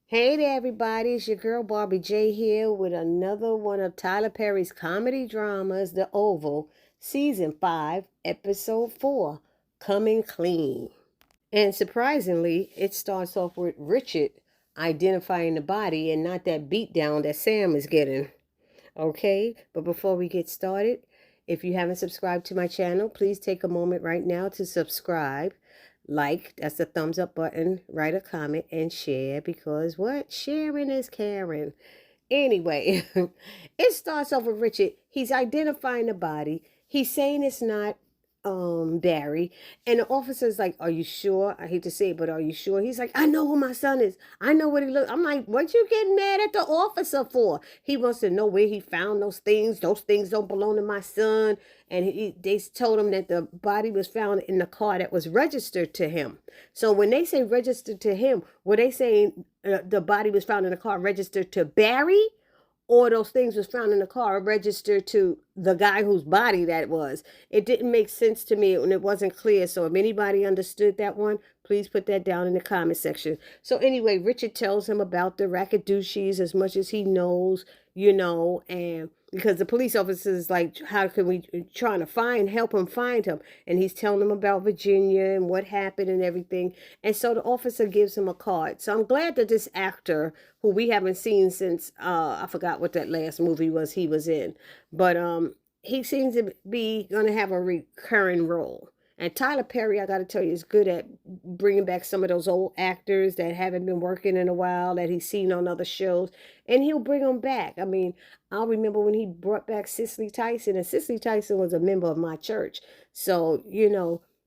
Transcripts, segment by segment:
Hey there, everybody. It's your girl Barbie J here with another one of Tyler Perry's comedy dramas, The Oval, Season 5, Episode 4, Coming Clean. And surprisingly, it starts off with Richard identifying the body and not that beatdown that Sam is getting. Okay, but before we get started, if you haven't subscribed to my channel, please take a moment right now to subscribe. Like, that's the thumbs up button, write a comment, and share because what? Sharing is caring. Anyway, it starts off with Richard. He's identifying the body. He's saying it's not Barry. And the officer's like, "Are you sure?" I hate to say it, but are you sure? He's like, "I know who my son is. I know what he looks." I'm like, "What you getting mad at the officer for?" He wants to know where he found those things. Those things don't belong to my son. And they told him that the body was found in the car that was registered to him. So when they say registered to him, were they saying the body was found in the car registered to Barry? Or those things was found in the car registered to the guy whose body that was. It didn't make sense to me and it wasn't clear. So if anybody understood that one, please put that down in the comment section. So anyway, Richard tells him about the rackadoochies as much as he knows, and because the police officer is like, how can we trying to help him find him? And he's telling him about Virginia and what happened and everything. And so the officer gives him a card. So I'm glad that this actor, who we haven't seen since, I forgot what that last movie was he was in, but he seems to be going to have a recurring role. And Tyler Perry, I got to tell you, is good at bringing back some of those old actors that haven't been working in a while, that he's seen on other shows, and he'll bring them back. I mean, I'll remember when he brought back Cicely Tyson, and Cicely Tyson was a member of my church. So,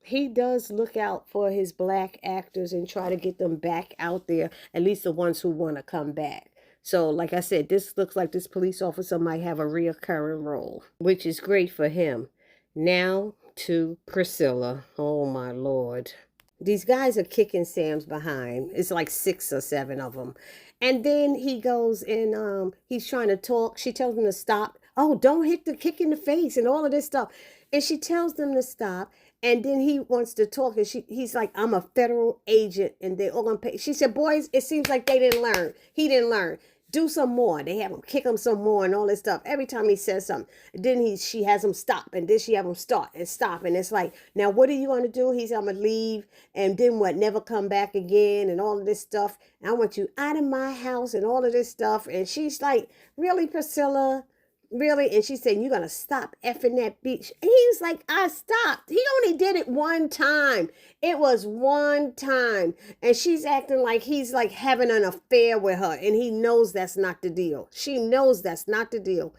he does look out for his black actors and try to get them back out there, at least the ones who want to come back. So, like I said, this looks like this police officer might have a reoccurring role, which is great for him. Now to Priscilla. Oh, my Lord. These guys are kicking Sam's behind. It's like 6 or 7 of them. And then he goes and he's trying to talk. She tells him to stop. Oh, don't hit the kick in the face and all of this stuff. And she tells them to stop. And then he wants to talk. And he's like, "I'm a federal agent and they all gonna pay." She said, "Boys, it seems like they didn't learn. He didn't learn. Do some more." They have him kick him some more and all this stuff. Every time he says something, then she has him stop, and then she have him start and stop, and it's like, now what are you going to do? He's, "I'm gonna leave, and then what? Never come back again, and all of this stuff. And I want you out of my house, and all of this stuff." And she's like, "Really, Priscilla? Really?" And she said, "You're gonna stop effing that bitch." And he was like, "I stopped." He only did it one time. It was one time. And she's acting like he's like having an affair with her. And he knows that's not the deal. She knows that's not the deal.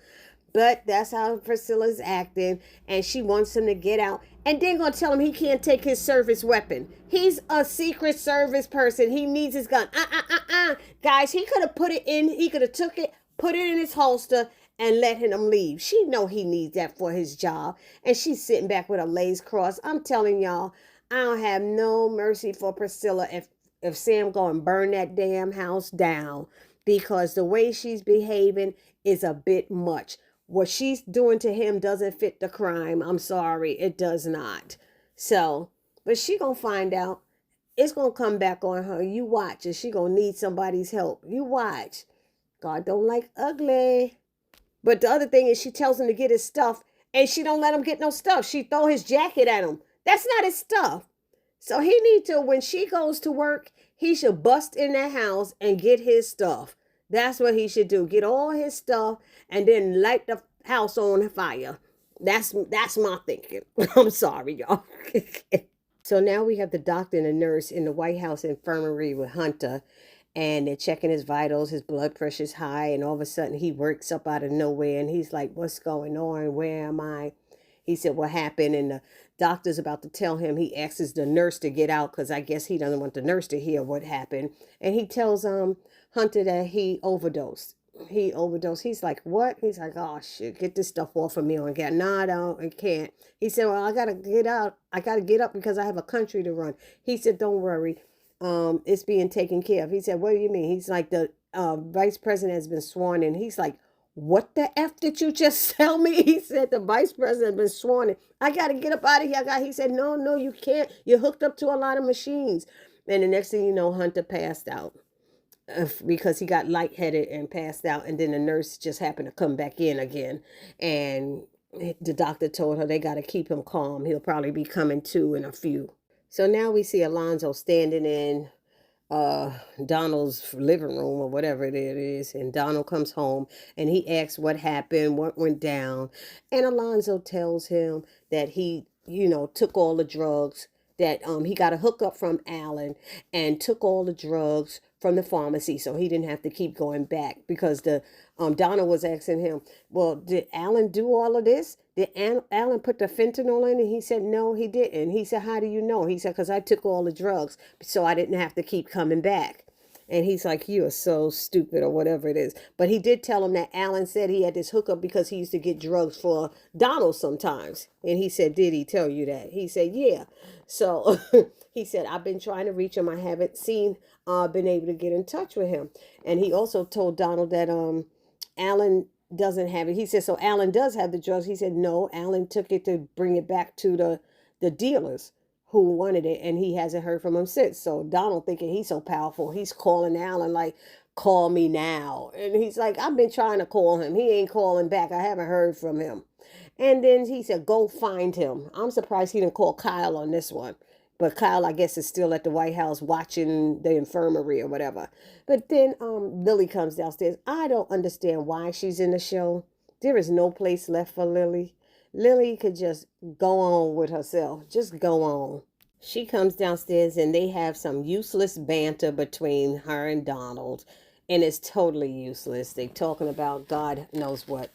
But that's how Priscilla's acting. And she wants him to get out. And then gonna tell him he can't take his service weapon. He's a Secret Service person. He needs his gun. Guys, he could have put it in. He could have took it, put it in his holster, and let him leave. She know he needs that for his job. And she's sitting back with her legs crossed. I'm telling y'all, I don't have no mercy for Priscilla if Sam go and burn that damn house down, because the way she's behaving is a bit much. What she's doing to him doesn't fit the crime. I'm sorry, it does not. So, but she gonna find out. It's gonna come back on her. You watch, and she gonna need somebody's help. You watch. God don't like ugly. But the other thing is, she tells him to get his stuff, and she don't let him get no stuff. She throw his jacket at him. That's not his stuff. So he need to, when she goes to work, he should bust in that house and get his stuff. That's what he should do. Get all his stuff and then light the house on fire. That's my thinking. I'm sorry, y'all. So now we have the doctor and the nurse in the White House infirmary with Hunter, and they're checking his vitals. His blood pressure's high, and all of a sudden he works up out of nowhere, and he's like, "What's going on? Where am I?" He said, "What happened?" And the doctor's about to tell him. He asks the nurse to get out because I guess he doesn't want the nurse to hear what happened. And he tells Hunter that he overdosed. He overdosed. He's like, "What?" He's like, "Oh shit, get this stuff off of me." On get, "No, I don't. I can't." He said, "Well, I gotta get out. I gotta get up because I have a country to run." He said, "Don't worry. It's being taken care of." He said, "What do you mean?" He's like, "The vice president has been sworn in." He's like, "What the F did you just tell me?" He said, "The vice president has been sworn in. I got to get up out of here." He said, "No, no, you can't. You're hooked up to a lot of machines." And the next thing you know, Hunter passed out. because he got lightheaded and passed out, and then the nurse just happened to come back in again, and the doctor told her they got to keep him calm. He'll probably be coming to in a few. So now we see Alonzo standing in Donald's living room or whatever it is, and Donald comes home and he asks what happened, what went down, and Alonzo tells him that he, took all the drugs, that he got a hookup from Alan and took all the drugs from the pharmacy, so he didn't have to keep going back, because the Donald was asking him, well, did Alan do all of this? Did Alan put the fentanyl in? And he said, no, he didn't. He said, how do you know? He said, because I took all the drugs, so I didn't have to keep coming back. And he's like, you are so stupid, or whatever it is. But he did tell him that Alan said he had this hookup because he used to get drugs for Donald sometimes. And he said, did he tell you that? He said, yeah. So he said, I've been trying to reach him. I haven't been able to get in touch with him. And he also told Donald that Alan doesn't have it. He said, so Alan does have the drugs. He said, no, Alan took it to bring it back to the dealers who wanted it, and he hasn't heard from him since. So Donald, thinking he's so powerful, he's calling Alan like, call me now. And he's like, I've been trying to call him. He ain't calling back. I haven't heard from him. And then he said, go find him. I'm surprised he didn't call Kyle on this one. But Kyle, I guess, is still at the White House watching the infirmary or whatever. But then Lily comes downstairs. I don't understand why she's in the show. There is no place left for Lily. Lily could just go on with herself. Just go on. She comes downstairs and they have some useless banter between her and Donald. And it's totally useless. They talking about God knows what.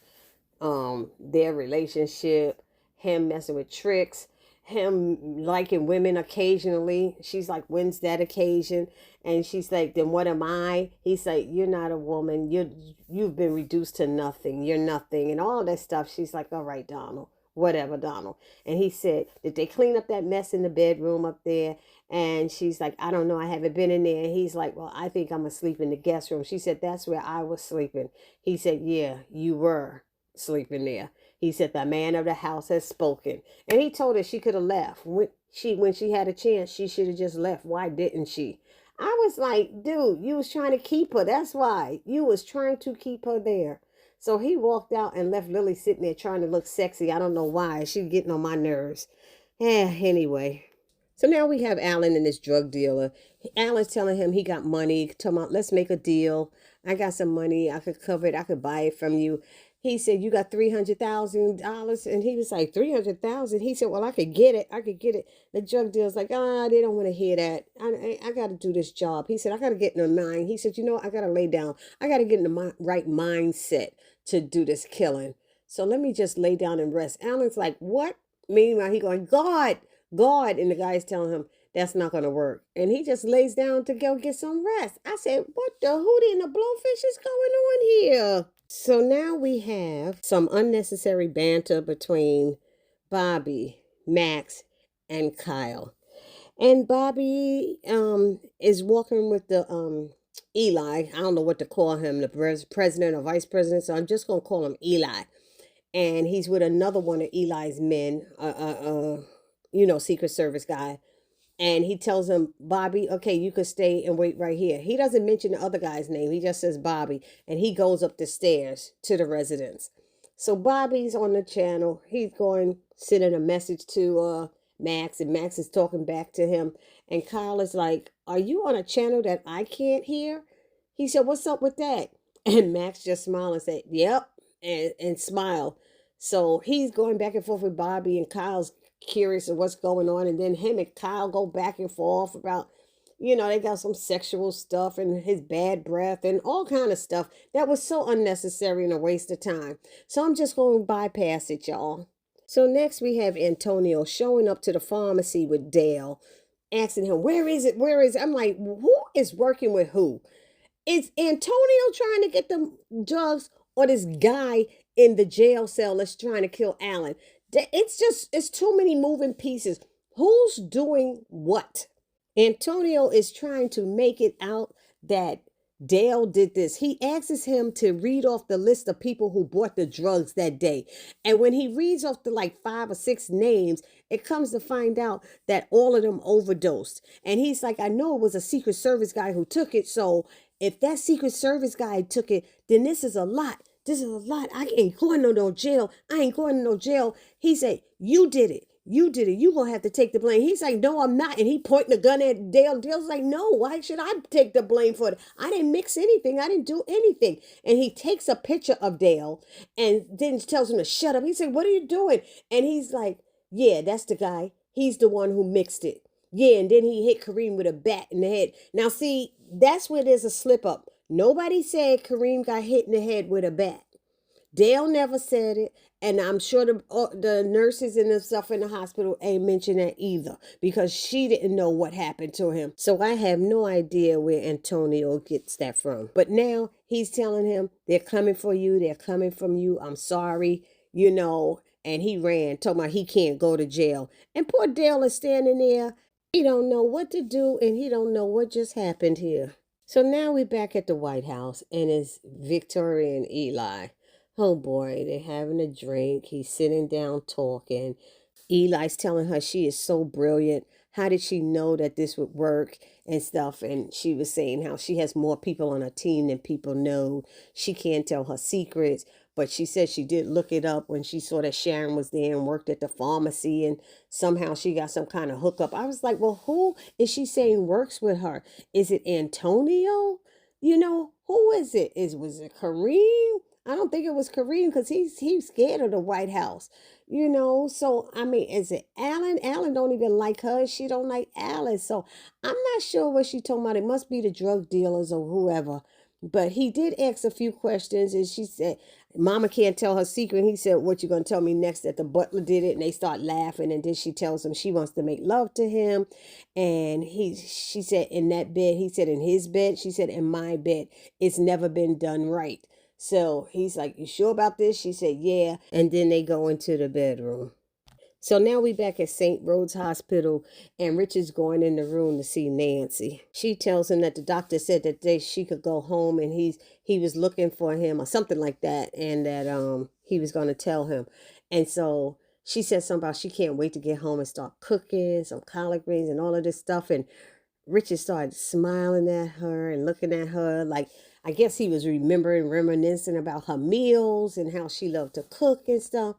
Their relationship, him messing with tricks, him liking women occasionally. She's like, when's that occasion? And she's like, then what am I? He's like, you're not a woman. You've been reduced to nothing. You're nothing, and all that stuff. She's like, all right, Donald, whatever, Donald. And he said, did they clean up that mess in the bedroom up there? And she's like, I don't know, I haven't been in there. And he's like, well, I think I'm asleep in the guest room. She said, that's where I was sleeping. He said, yeah, you were sleeping there. He said, the man of the house has spoken. And he told her she could have left. When she had a chance, she should have just left. Why didn't she? I was like, dude, you was trying to keep her. That's why. You was trying to keep her there. So he walked out and left Lily sitting there trying to look sexy. I don't know why. She's getting on my nerves. Anyway. So now we have Alan and this drug dealer. Alan's telling him he got money. Talking about, let's make a deal. I got some money. I could cover it. I could buy it from you. He said, you got $300,000. And he was like, 300,000. He said, well, I could get it. I could get it. The drug dealer's like, they don't want to hear that. I got to do this job. He said, I got to get in the mind. He said, I got to lay down. I got to get in the right mindset to do this killing. So let me just lay down and rest. Alan's like, what? Meanwhile, he going, God. And the guy's telling him, that's not going to work. And he just lays down to go get some rest. I said, what the hootie and the blowfish is going on here? So now we have some unnecessary banter between Bobby, Max, and Kyle. And Bobby is walking with the Eli. I don't know what to call him, the president or vice president, so I'm just going to call him Eli. And he's with another one of Eli's men, Secret Service guy. And he tells him, Bobby, okay, you could stay and wait right here. He doesn't mention the other guy's name. He just says Bobby. And he goes up the stairs to the residence. So Bobby's on the channel. He's going, sending a message to Max. And Max is talking back to him. And Kyle is like, are you on a channel that I can't hear? He said, what's up with that? And Max just smiled and said, yep. And smile. So he's going back and forth with Bobby, and Kyle's curious of what's going on. And then him and Kyle go back and forth about, they got some sexual stuff and his bad breath and all kind of stuff that was so unnecessary and a waste of time. So I'm just going to bypass it, y'all. So next we have Antonio showing up to the pharmacy with Dale, asking him, where is it? I'm like, who is working with who? Is Antonio trying to get the drugs, or this guy in the jail cell that's trying to kill Alan? It's too many moving pieces. Who's doing what? Antonio is trying to make it out that Dale did this. He asks him to read off the list of people who bought the drugs that day. And when he reads off the 5 or 6 names, it comes to find out that all of them overdosed. And he's like, I know it was a Secret Service guy who took it. So If that Secret Service guy took it, then this is a lot. This is a lot. I ain't going to no jail. I ain't going to no jail. He said, you did it. You did it. You gonna have to take the blame. He's like, no, I'm not. And he pointing the gun at Dale. Dale's like, no, why should I take the blame for it? I didn't mix anything. I didn't do anything. And he takes a picture of Dale and then tells him to shut up. He said, what are you doing? And he's like, yeah, that's the guy. He's the one who mixed it. Yeah, and then he hit Kareem with a bat in the head. Now, see, that's where there's a slip up. Nobody said Kareem got hit in the head with a bat. Dale never said it, and I'm sure the nurses and the stuff in the hospital ain't mentioned that either because she didn't know what happened to him. So I have no idea where Antonio gets that from. But now he's telling him, they're coming for you. They're coming from you. I'm sorry, and he ran, talking about he can't go to jail. And poor Dale is standing there. He don't know what to do, and he don't know what just happened here. So now we're back at the White House, and it's Victoria and Eli. Oh boy, they're having a drink. He's sitting down talking. Eli's telling her she is so brilliant. How did she know that this would work and stuff? And she was saying how she has more people on her team than people know. She can't tell her secrets. But she said she did look it up when she saw that Sharon was there and worked at the pharmacy. And somehow she got some kind of hookup. I was like, well, who is she saying works with her? Is it Antonio? Who is it? Was it Kareem? I don't think it was Kareem because he's scared of the White House. So I mean, is it Alan? Alan don't even like her. She don't like Alice. So I'm not sure what she talking about. It must be the drug dealers or whoever. But he did ask a few questions, and she said, Mama can't tell her secret. He said, what you going to tell me next? That the butler did it, and they start laughing, and then she tells him she wants to make love to him. And she said, in that bed, he said, in his bed, she said, in my bed, it's never been done right. So he's like, you sure about this? She said, yeah. And then they go into the bedroom. So now we back at St. Rhodes Hospital, and Richard's going in the room to see Nancy. She tells him that the doctor said that she could go home, and he was looking for him or something like that, and that he was going to tell him. And so she said something about she can't wait to get home and start cooking some collard greens and all of this stuff. And Richard started smiling at her and looking at her like, I guess he was reminiscing about her meals and how she loved to cook and stuff.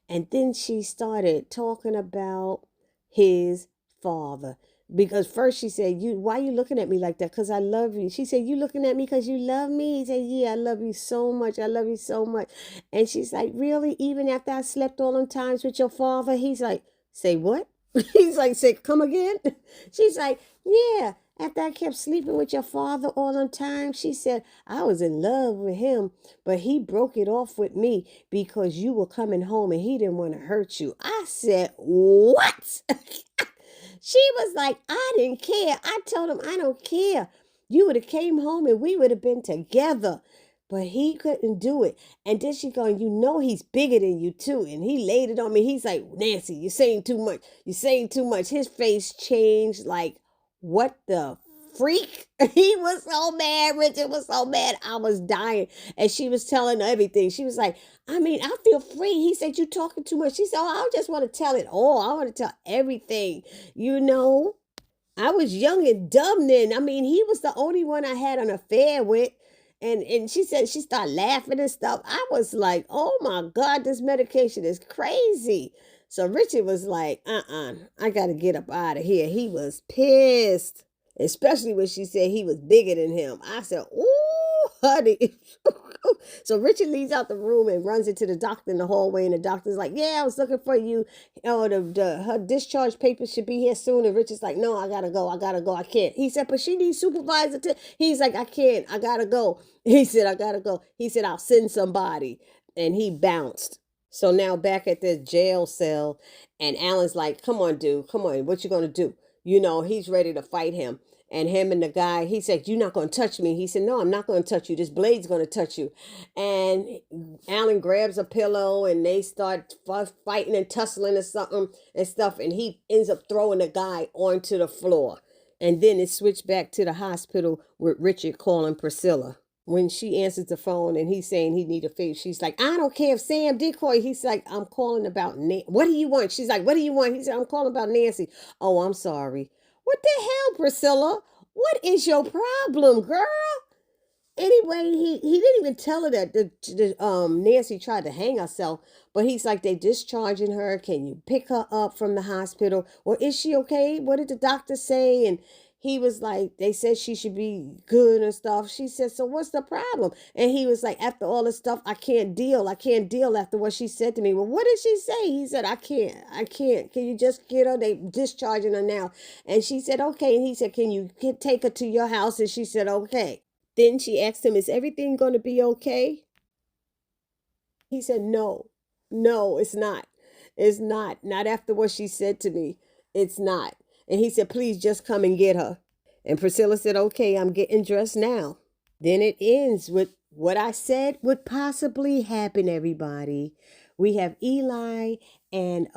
And then she started talking about his father. Because first she said, why are you looking at me like that? Because I love you. She said, you looking at me because you love me? He said, yeah, I love you so much. I love you so much. And she's like, really? Even after I slept all them times with your father? He's like, say what? He's like, say, come again? She's like, yeah. After I kept sleeping with your father all the time, she said, I was in love with him, but he broke it off with me because you were coming home and he didn't want to hurt you. I said, what? She was like, I didn't care. I told him, I don't care. You would have came home and we would have been together. But he couldn't do it. And then she going, he's bigger than you too. And he laid it on me. He's like, Nancy, you're saying too much. You're saying too much. His face changed like, what the freak? He was so mad. Richard was so mad. I was dying. And she was telling everything. She was like, I mean, I feel free. He said, you talking too much. She said, oh, I just want to tell it all. I want to tell everything. I was young and dumb then. I mean, he was the only one I had an affair with. And she said she started laughing and stuff. I was like, oh my God, this medication is crazy. So Richard was like, I got to get up out of here. He was pissed, especially when she said he was bigger than him. I said, ooh, honey. So Richard leaves out the room and runs into the doctor in the hallway. And the doctor's like, yeah, I was looking for you. Oh, her discharge papers should be here soon. And Richard's like, no, I got to go. I can't. He said, but she needs supervisor. He's like, I can't. I got to go. He said, I got to go. He said, I'll send somebody. And he bounced. So now back at the jail cell, and Alan's like, come on, dude, come on, what you gonna do? He's ready to fight him. And him and the guy, he said, you're not gonna touch me. He said, no, I'm not gonna touch you. This blade's gonna touch you. And Alan grabs a pillow and they start fighting and tussling or something and stuff. And he ends up throwing the guy onto the floor. And then it switched back to the hospital with Richard calling Priscilla. When she answers the phone and he's saying he need a favor, she's like, I don't care if Sam decoy. He's like, I'm calling about what do you want? She's like, what do you want? He said, I'm calling about Nancy. Oh, I'm sorry. What the hell, Priscilla? What is your problem, girl? Anyway, he didn't even tell her that Nancy tried to hang herself, but he's like, they discharging her. Can you pick her up from the hospital, or is she okay? What did the doctor say? And he was like, they said she should be good and stuff. She said, so what's the problem? And he was like, after all this stuff, I can't deal after what she said to me. Well, what did she say? He said, I can't. Can you just get her? They discharging her now. And she said, okay. And he said, can you take her to your house? And she said, okay. Then she asked him, is everything going to be okay? He said, no, no, it's not. It's not. Not after what she said to me. It's not. And he said, please just come and get her. And Priscilla said, okay, I'm getting dressed now. Then it ends with what I said would possibly happen, everybody. We have Eli and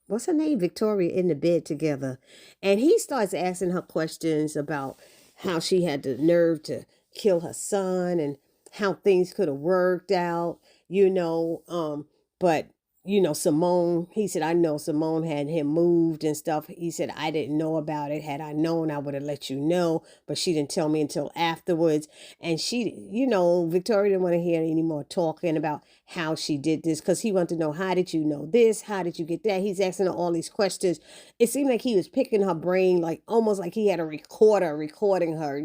what's her name? Victoria in the bed together. And he starts asking her questions about how she had the nerve to kill her son and how things could have worked out, you know. But Simone, he said, I know Simone had him moved and stuff. He said, I didn't know about it. Had I known, I would have let you know, but she didn't tell me until afterwards. And she, Victoria didn't want to hear any more talking about how she did this, because he wanted to know, how did you know this? How did you get that? He's asking her all these questions. It seemed like he was picking her brain, like almost like he had a recorder recording her,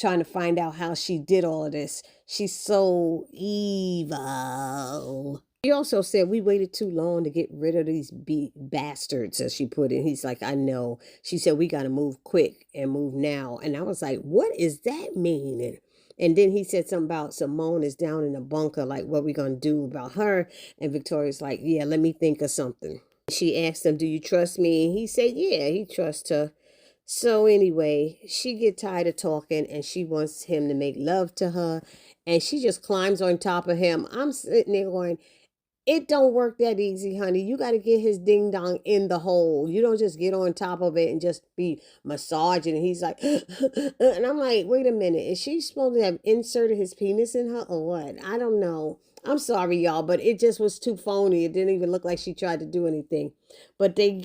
trying to find out how she did all of this. She's so evil. She also said, we waited too long to get rid of these bastards, as she put it. He's like, I know. She said, we got to move quick and move now. And I was like, what is that meaning? And then he said something about Simone is down in a bunker, like, what we going to do about her? And Victoria's like, yeah, let me think of something. She asked him, do you trust me? And he said, yeah, he trusts her. So anyway, she get tired of talking and she wants him to make love to her. And she just climbs on top of him. I'm sitting there going, it don't work that easy, honey. You got to get his ding dong in the hole. You don't just get on top of it and just be massaging. And he's like, and I'm like, wait a minute. Is she supposed to have inserted his penis in her or what? I don't know. I'm sorry, y'all, but it just was too phony. It didn't even look like she tried to do anything. But they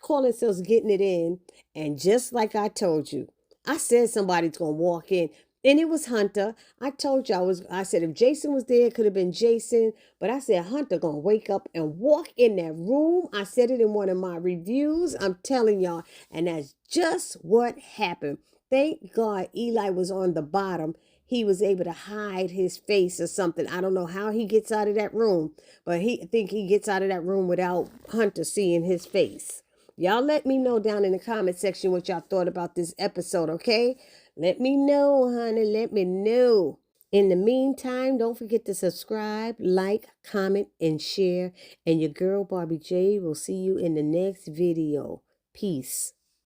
call themselves getting it in. And just like I told you, I said somebody's going to walk in. And it was Hunter. I told you I said if Jason was there, it could have been Jason. But I said Hunter gonna wake up and walk in that room. I said it in one of my reviews. I'm telling y'all. And that's just what happened. Thank God Eli was on the bottom. He was able to hide his face or something. I don't know how he gets out of that room. But I think he gets out of that room without Hunter seeing his face. Y'all let me know down in the comment section what y'all thought about this episode, okay? Let me know, honey. Let me know. In the meantime, don't forget to subscribe, like, comment, and share. And your girl, Barbie J, will see you in the next video. Peace.